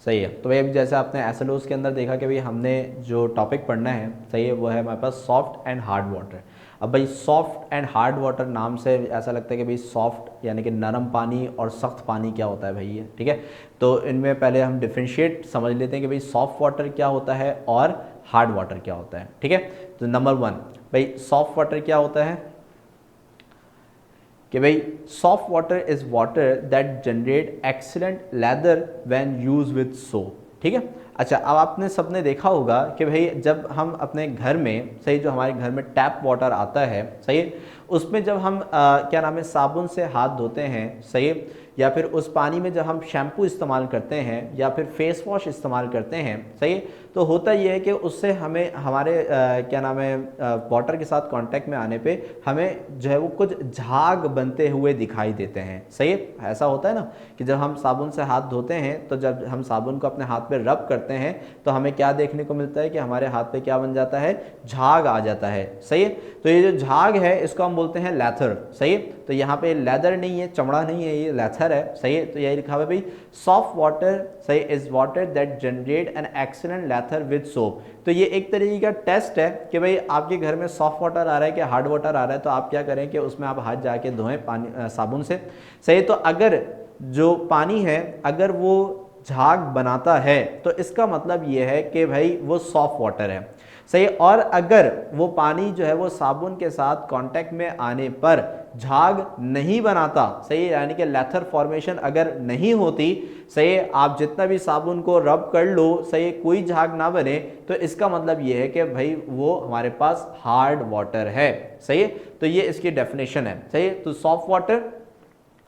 सही है। तो भाई अभी जैसे आपने एसएलओस के अंदर देखा कि भाई हमने जो टॉपिक पढ़ना है, सही है, वो है हमारे पास सॉफ्ट एंड हार्ड वाटर। अब भाई सॉफ्ट एंड हार्ड वाटर नाम से ऐसा लगता है कि भाई सॉफ्ट यानी कि नरम पानी और सख्त पानी क्या होता है भाई ये, ठीक है। तो इनमें पहले हम डिफ्रेंशिएट समझ लेते हैं कि भाई सॉफ्ट वाटर क्या होता है और हार्ड वाटर क्या होता है, ठीक है। तो नंबर 1 भाई सॉफ्ट वाटर क्या होता है कि भाई soft water is water that generate excellent leather when use with soap, ठीक है। अच्छा, अब आपने सबने देखा होगा कि भाई जब हम अपने घर में, सही, जो हमारे घर में टैप वाटर आता है, सही, उसमें जब हम क्या नाम है साबुन से हाथ धोते हैं, सही, या फिर उस पानी में जब हम शैम्पू इस्तेमाल करते हैं या फिर फेस वॉश इस्तेमाल करते हैं, सही, तो होता ये है कि उससे हमें हमारे क्या नाम है वाटर के साथ कांटेक्ट में आने पे हमें जो है वो कुछ झाग बनते हुए दिखाई देते हैं, सही। ऐसा होता है ना कि जब हम साबुन से हाथ धोते हैं तो जब हम साबुन को अपने हाथ पे रब करते हैं तो हमें क्या देखने को मिलता है कि हमारे हाथ पे क्या बन जाता है, झाग आ जाता है, सही। तो ये जो झाग है इसको हम बोलते हैं लैथर, सही। तो यहाँ पे लेदर नहीं है, चमड़ा नहीं है, ये लैथर है, सही। तो यही लिखा हुआ है भाई सॉफ्ट वाटर, सही, is water that generate an excellent lather with soap. तो ये एक तरीके का टेस्ट है कि भाई आपके घर में सॉफ्ट वाटर आ रहा है कि हार्ड वाटर आ रहा है, तो आप क्या करें कि उसमें आप हाथ जाके धोएं पानी साबुन से, सही। तो अगर जो पानी है अगर वो झाग बनाता है तो इसका मतलब ये है कि भाई वो सॉफ्ट वाटर है, सही। और अगर वो पानी जो है वो साबुन के साथ कांटेक्ट में आने पर झाग नहीं बनाता, सही, यानी कि लेथर फॉर्मेशन अगर नहीं होती, सही, आप जितना भी साबुन को रब कर लो, सही, कोई झाग ना बने, तो इसका मतलब ये है कि भाई वो हमारे पास हार्ड वाटर है, सही। तो ये इसकी डेफिनेशन है, सही। तो सॉफ्ट वाटर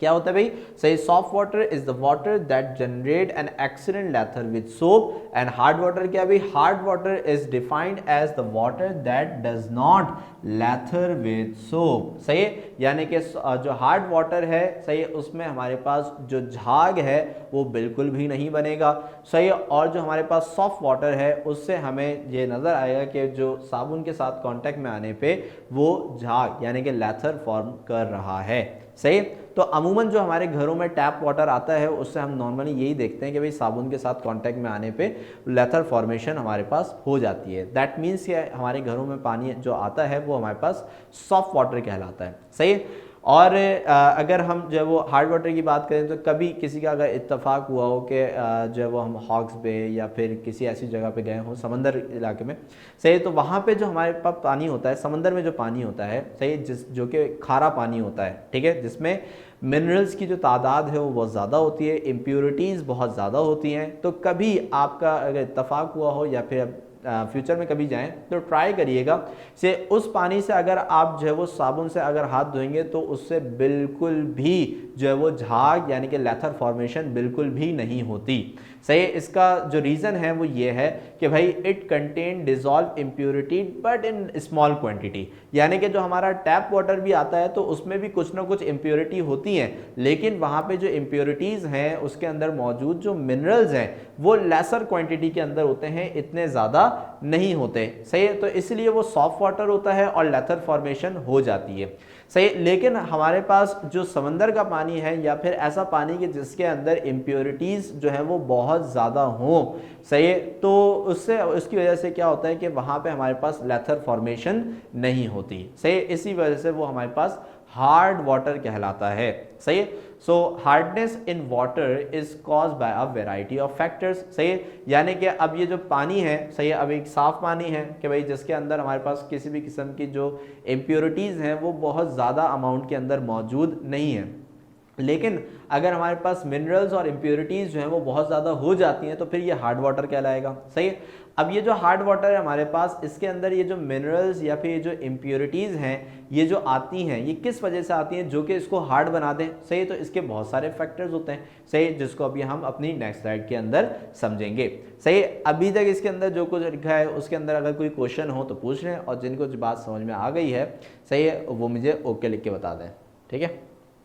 क्या होता है भाई, सही, soft water is the water that generate an excellent lather with soap. And hard water क्या भाई, hard water is defined as the water that does not lather with soap, सही। यानी कि जो हार्ड वाटर है, सही, उसमें हमारे पास जो झाग है वो बिल्कुल भी नहीं बनेगा, सही। और जो हमारे पास सॉफ्ट वाटर है उससे हमें ये नजर आएगा कि जो साबुन के साथ कांटेक्ट में आने पे वो झाग यानी कि लेथर फॉर्म कर रहा है, सही। तो अमूमन जो हमारे घरों में टैप वाटर आता है उससे हम नॉर्मली यही देखते हैं कि भाई साबुन के साथ कांटेक्ट में आने पे लेथर फॉर्मेशन हमारे पास हो जाती है। दैट मीन्स कि हमारे घरों में पानी जो आता है वो हमारे पास सॉफ्ट वाटर कहलाता है, सही। और अगर हम जो है वो हार्ड वाटर की बात करें तो कभी किसी का अगर इत्तेफाक हुआ हो कि जो है वो हम हॉक्स बे या फिर किसी ऐसी जगह पे गए हों समंदर इलाके में, सही, तो वहाँ पे जो हमारे पास पानी होता है, समंदर में जो पानी होता है, सही, जो कि खारा पानी होता है, ठीक है, जिसमें मिनरल्स की जो तादाद है वो बहुत ज़्यादा होती है, इम्प्योरिटीज़ बहुत ज़्यादा होती हैं। तो कभी आपका अगर इत्तेफाक हुआ हो या फिर फ्यूचर में कभी जाएं तो ट्राई करिएगा से उस पानी से अगर आप जो है वो साबुन से अगर हाथ धोएंगे तो उससे बिल्कुल भी जो है वो झाग यानी कि लेथर फॉर्मेशन बिल्कुल भी नहीं होती, सही। इसका जो रीज़न है वो ये है कि भाई it contain dissolve impurity but in small quantity, यानी कि जो हमारा टैप वाटर भी आता है तो उसमें भी कुछ ना कुछ इम्प्योरिटी होती हैं, लेकिन वहाँ पे जो इम्प्योरिटीज़ हैं उसके अंदर मौजूद जो मिनरल्स हैं वो लेसर क्वांटिटी के अंदर होते हैं, इतने ज़्यादा नहीं होते, सही। तो इसलिए वो सॉफ्ट वाटर होता है और लेथर फॉर्मेशन हो जाती है, सही। लेकिन हमारे पास जो समंदर का पानी है या फिर ऐसा पानी कि जिसके अंदर इम्प्योरिटीज़ जो है वो बहुत ज़्यादा हों, सही, तो उससे उसकी वजह से क्या होता है कि वहाँ पे हमारे पास लेथर फॉर्मेशन नहीं होती, सही। इसी वजह से वो हमारे पास हार्ड वाटर कहलाता है, सही। So hardness in water is cause by a variety of factors, सही। यानी कि अब ये जो पानी है, सही, अब एक साफ पानी है कि भाई जिसके अंदर हमारे पास किसी भी किस्म की जो इम्प्योरिटीज़ हैं वो बहुत ज़्यादा अमाउंट के अंदर मौजूद नहीं है, लेकिन अगर हमारे पास मिनरल्स और इम्प्योरिटीज़ जो हैं वो बहुत ज़्यादा हो जाती हैं तो फिर ये हार्ड वाटर कहलाएगा, सही। अब ये जो हार्ड वाटर है हमारे पास, इसके अंदर ये जो मिनरल्स या फिर ये जो इम्प्योरिटीज़ हैं ये जो आती हैं ये किस वजह से आती हैं जो कि इसको हार्ड बना दें, सही। तो इसके बहुत सारे फैक्टर्स होते हैं, सही, जिसको अभी हम अपनी नेक्स्ट स्लाइड के अंदर समझेंगे, सही। अभी तक इसके अंदर जो कुछ लिखा है उसके अंदर अगर कोई क्वेश्चन हो तो पूछ लें और जिनको जो बात समझ में आ गई है, सही है, वो मुझे ओके लिख के बता दें, ठीक है।